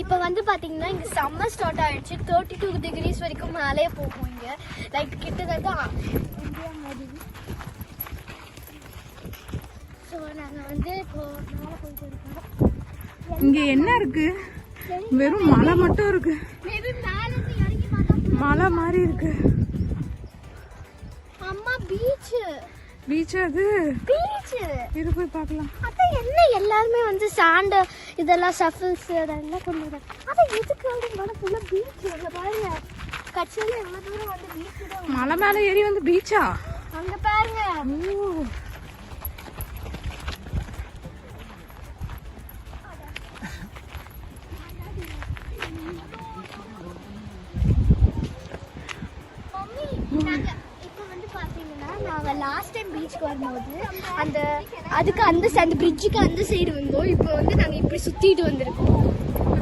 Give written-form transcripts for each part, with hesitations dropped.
இப்போ வந்து பார்த்தீங்கன்னா இங்கே சம்மர் ஸ்டார்ட் ஆகிடுச்சு. 32 டிகிரிஸ் வரைக்கும் மேலே போகும் இங்கே. லைக் கிட்டத்தட்ட இந்தியா மாதிரி. ஸோ நாங்கள் வந்து இப்போ மேலே போயிட்டு இருக்கோம். இங்கே என்ன இருக்கு? வெறும் மலை மட்டும் இருக்கு. மலை மாதிரி இருக்கு. அம்மா பீச். பீச் அது பீச் இது போய் பார்க்கலாம். அதான் என்ன எல்லாருமே வந்து சாண்ட் இதெல்லாம் சஃபில்ஸ் அதெல்லாம் கொண்டு வராங்க. அதான் எதுக்கு வந்து ஃபுல்லாக பீச் இல்லை பாருங்க. கட்சியில் எவ்வளோ தூரம் வந்து பீச் தான். மலை மேலே ஏறி வந்து பீச்சா? அங்கே பாருங்க. லாஸ்ட் டைம் பீச்சுக்கு வரும்போது அந்த பிரிட்ஜுக்கு அந்த சைடு வந்தோம். இப்போ வந்து நாங்கள் இப்படி சுற்றிட்டு வந்திருக்கோம்.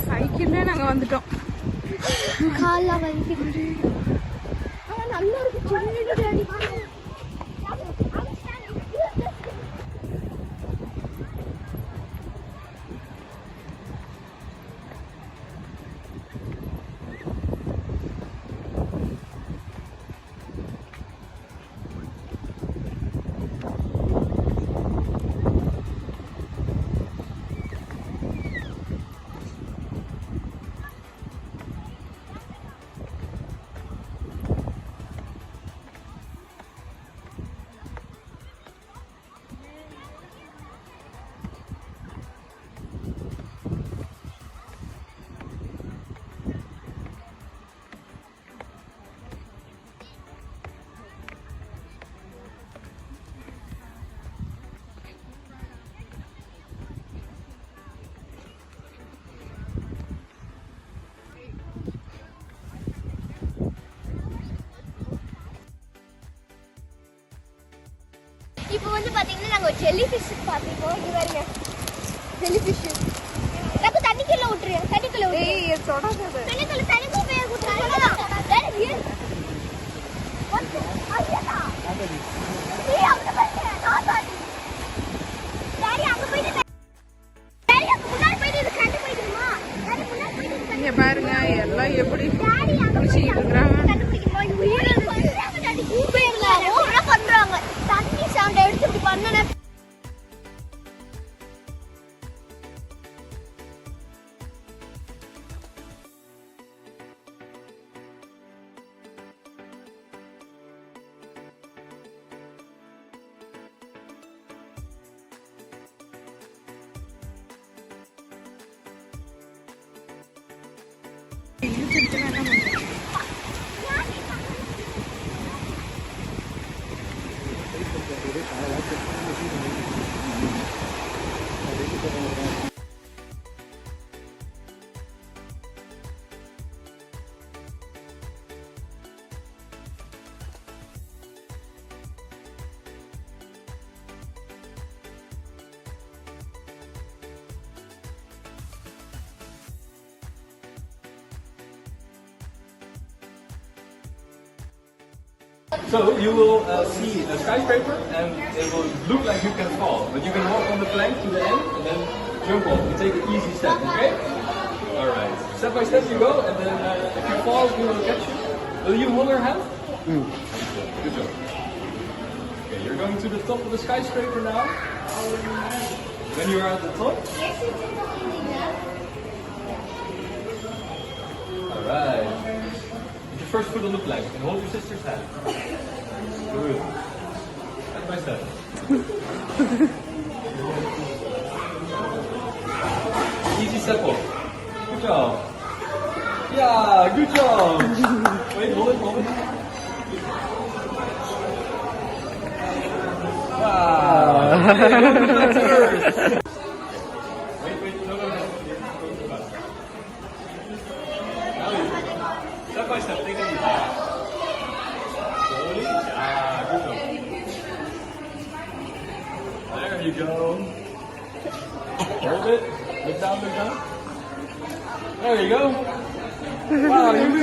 சைக்கிள்ல நாங்கள் வந்துட்டோம். காலெலாம் வலிக்குது. நல்லா இருக்கு. இப்போ வந்து பாத்தீங்கன்னா நாங்க ஒரு ஜெல்லி ஃபிஷ் பாத்திருக்கோம். இது பாருங்க ஜெல்லி ஃபிஷ். நம்ம தண்ணிக்குள்ள விட்டுரு. தண்ணிக்குள்ள விட்டு. ஏய் சொடாதே. தண்ணிக்குள்ள போய் விட்டுறாங்க. வேற ஏன்? வந்து ஐயா. ஏய் அங்க போய் நாதாடி. டாடி அங்க போய் டாடி அங்க முன்னாடி போய் இது கண்டு போய்டுமா? டாடி முன்னாடி போய் இங்க பாருங்க எல்லாம் எப்படி குளிச்சிட்டு இருக்காங்க. கண்டுபிடிக்குமா? உயிர் பண்றாங்க டாடி. கூபேர்ல ஓவரா பண்றாங்க. தண்ணி சவுண்ட் எடுத்து இப்படி பண்ணனே. So you will see a skyscraper and it will look like you can fall, but you can walk on the plank to the end and then jump off. You take an easy step, okay? All right. Step by step you go, and then if you fall, we will catch you. Will you hold your hand? Good job. Okay, you're going to the top of the skyscraper now. When you are at the top. All right. Put your first foot on the plank and hold your sister's hand. Good. Step by step. Easy step off. Good job. Yeah, good job. Wait, hold it. Wow. Wait, no. Step by step, take it easy. Slowly. Good job. There you go. Hold it. Look down. There you go. Wow, you